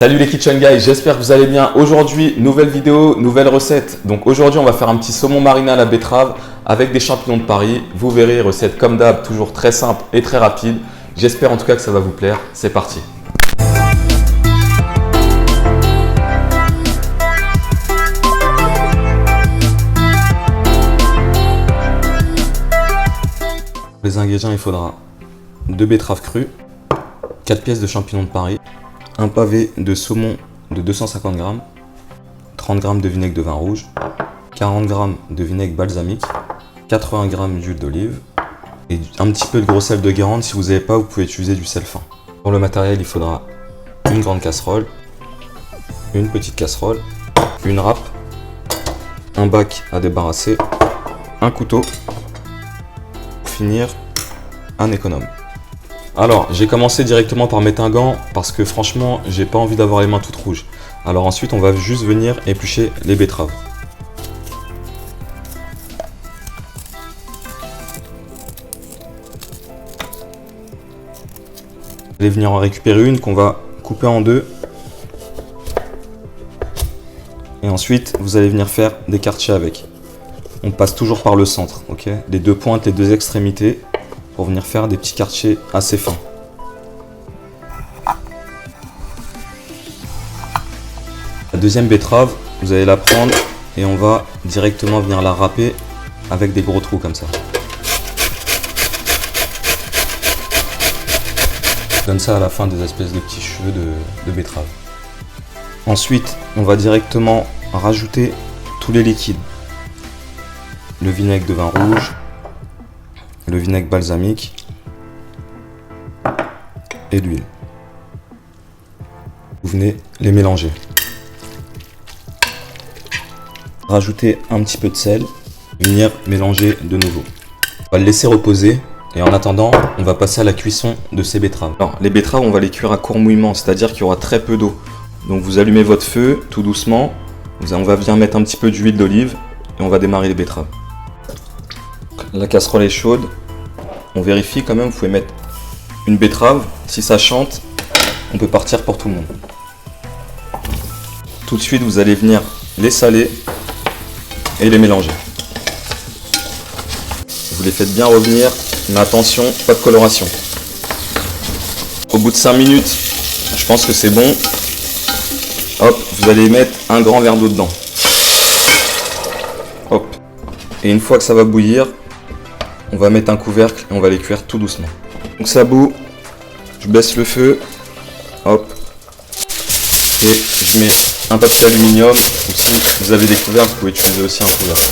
Salut les Kitchen Guys, j'espère que vous allez bien. Aujourd'hui, nouvelle vidéo, nouvelle recette. Donc aujourd'hui, on va faire un petit saumon mariné à la betterave avec des champignons de Paris. Vous verrez, recette comme d'hab, toujours très simple et très rapide. J'espère en tout cas que ça va vous plaire. C'est parti. Pour les ingrédients, il faudra 2 betteraves crues, 4 pièces de champignons de Paris, un pavé de saumon de 250 g, 30 g de vinaigre de vin rouge, 40 g de vinaigre balsamique, 80 g d'huile d'olive et un petit peu de gros sel de Guérande. Si vous n'avez pas, vous pouvez utiliser du sel fin. Pour le matériel, il faudra une grande casserole, une petite casserole, une râpe, un bac à débarrasser, un couteau, pour finir, un économe. Alors, j'ai commencé directement par mettre un gant parce que franchement, j'ai pas envie d'avoir les mains toutes rouges. Alors ensuite, on va juste venir éplucher les betteraves. Vous allez venir en récupérer une qu'on va couper en deux. Et ensuite, vous allez venir faire des quartiers avec. On passe toujours par le centre, ok? Les deux pointes, les deux extrémités, pour venir faire des petits quartiers assez fins. La deuxième betterave, vous allez la prendre et on va directement venir la râper avec des gros trous comme ça. On donne ça à la fin des espèces de petits cheveux de betterave. Ensuite, on va directement rajouter tous les liquides. Le vinaigre de vin rouge, le vinaigre balsamique et l'huile. Vous venez les mélanger. Rajouter un petit peu de sel, venir mélanger de nouveau. On va le laisser reposer et en attendant, on va passer à la cuisson de ces betteraves. Alors, les betteraves, on va les cuire à court mouillement, c'est-à-dire qu'il y aura très peu d'eau. Donc vous allumez votre feu tout doucement, on va venir mettre un petit peu d'huile d'olive et on va démarrer les betteraves. La casserole est chaude. On vérifie quand même, vous pouvez mettre une betterave. Si ça chante, on peut partir pour tout le monde. Tout de suite, vous allez venir les saler et les mélanger. Vous les faites bien revenir, mais attention, pas de coloration. Au bout de 5 minutes, je pense que c'est bon. Hop, vous allez mettre un grand verre d'eau dedans. Hop. Et une fois que ça va bouillir, on va mettre un couvercle et on va les cuire tout doucement. Donc ça bout, je baisse le feu, hop, et je mets un papier aluminium, ou si vous avez des couvercles, vous pouvez utiliser aussi un couvercle.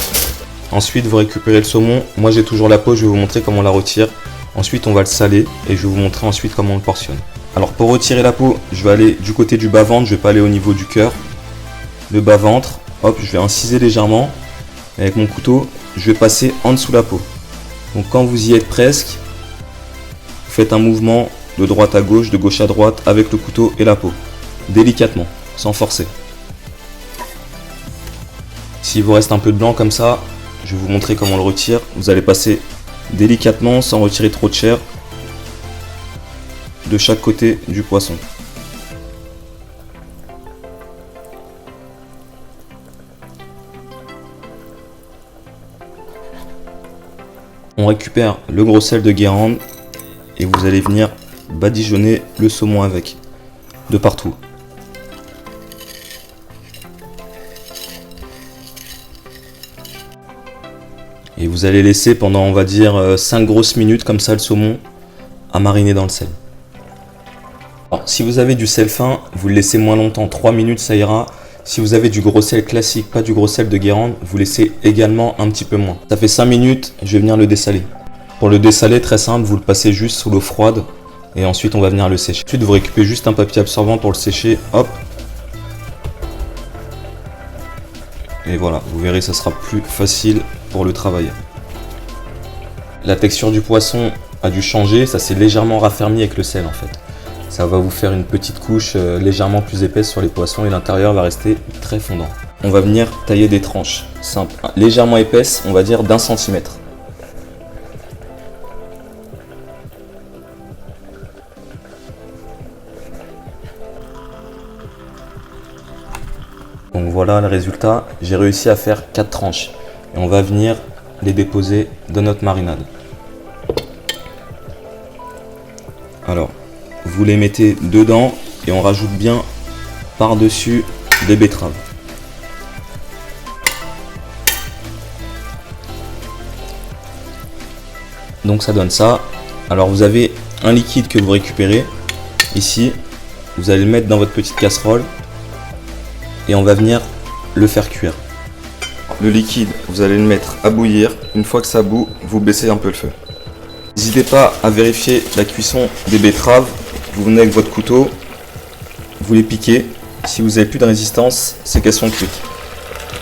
Ensuite, vous récupérez le saumon. Moi j'ai toujours la peau, je vais vous montrer comment on la retire. Ensuite, on va le saler et je vais vous montrer ensuite comment on le portionne. Alors pour retirer la peau, je vais aller du côté du bas-ventre, je vais pas aller au niveau du cœur. Le bas-ventre, hop, je vais inciser légèrement. Et avec mon couteau, je vais passer en dessous la peau. Donc quand vous y êtes presque, vous faites un mouvement de droite à gauche, de gauche à droite avec le couteau et la peau. Délicatement, sans forcer. S'il vous reste un peu de blanc comme ça, je vais vous montrer comment on le retire. Vous allez passer délicatement, sans retirer trop de chair, de chaque côté du poisson. On récupère le gros sel de Guérande et vous allez venir badigeonner le saumon avec, de partout. Et vous allez laisser pendant, on va dire, 5 grosses minutes comme ça le saumon à mariner dans le sel. Alors, si vous avez du sel fin, vous le laissez moins longtemps, 3 minutes ça ira. Si vous avez du gros sel classique, pas du gros sel de Guérande, vous laissez également un petit peu moins. Ça fait 5 minutes, je vais venir le dessaler. Pour le dessaler, très simple, vous le passez juste sous l'eau froide et ensuite on va venir le sécher. Ensuite, vous récupérez juste un papier absorbant pour le sécher, hop. Et voilà, vous verrez, ça sera plus facile pour le travailler. La texture du poisson a dû changer, ça s'est légèrement raffermi avec le sel en fait. Ça va vous faire une petite couche légèrement plus épaisse sur les poissons et l'intérieur va rester très fondant. On va venir tailler des tranches simples, légèrement épaisses, on va dire d'1 centimètre. Donc voilà le résultat, j'ai réussi à faire 4 tranches. Et on va venir les déposer dans notre marinade. Alors, vous les mettez dedans et on rajoute bien par-dessus des betteraves. Donc ça donne ça. Alors vous avez un liquide que vous récupérez ici. Vous allez le mettre dans votre petite casserole et on va venir le faire cuire. Le liquide, vous allez le mettre à bouillir. Une fois que ça bout, vous baissez un peu le feu. N'hésitez pas à vérifier la cuisson des betteraves. Vous venez avec votre couteau, vous les piquez. Si vous n'avez plus de résistance, c'est qu'elles sont cuites.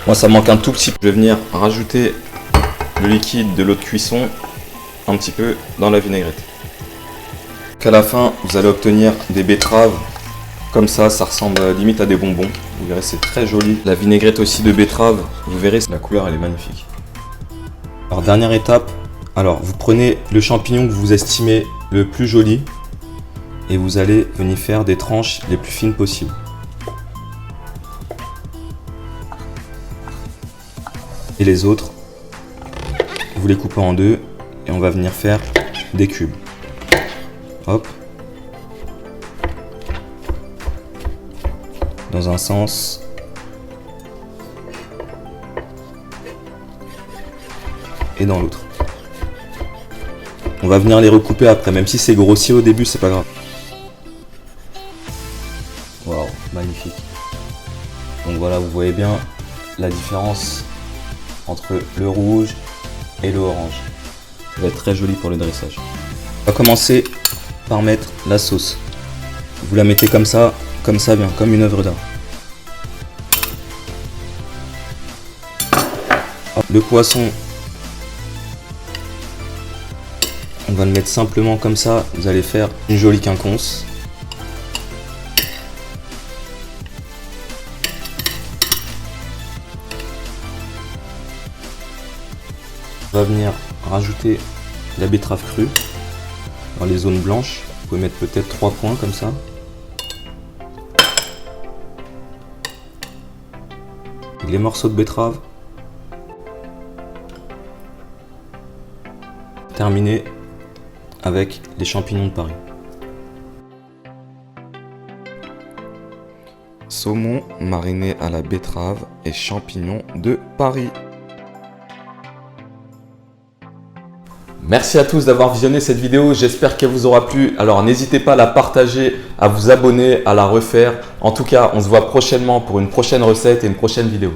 Moi, ça manque un tout petit peu. Je vais venir rajouter le liquide de l'eau de cuisson un petit peu dans la vinaigrette. Qu'à la fin, vous allez obtenir des betteraves. Comme ça ressemble limite à des bonbons. Vous verrez, c'est très joli. La vinaigrette aussi de betterave, vous verrez, la couleur, elle est magnifique. Alors, dernière étape. Alors, vous prenez le champignon que vous estimez le plus joli et vous allez venir faire des tranches les plus fines possibles. Et les autres, vous les coupez en deux et on va venir faire des cubes. Hop. Dans un sens. Et dans l'autre. On va venir les recouper après, même si c'est grossier au début, c'est pas grave. Waouh, magnifique. Donc voilà, vous voyez bien la différence entre le rouge et le orange. Ça va être très joli pour le dressage. On va commencer par mettre la sauce. Vous la mettez comme ça bien, comme une œuvre d'art. Le poisson, on va le mettre simplement comme ça. Vous allez faire une jolie quinconce. On va venir rajouter la betterave crue dans les zones blanches. Vous pouvez mettre peut-être 3 points comme ça. Les morceaux de betterave. Terminé avec les champignons de Paris. Saumon mariné à la betterave et champignons de Paris. Merci à tous d'avoir visionné cette vidéo, j'espère qu'elle vous aura plu. Alors n'hésitez pas à la partager, à vous abonner, à la refaire. En tout cas, on se voit prochainement pour une prochaine recette et une prochaine vidéo.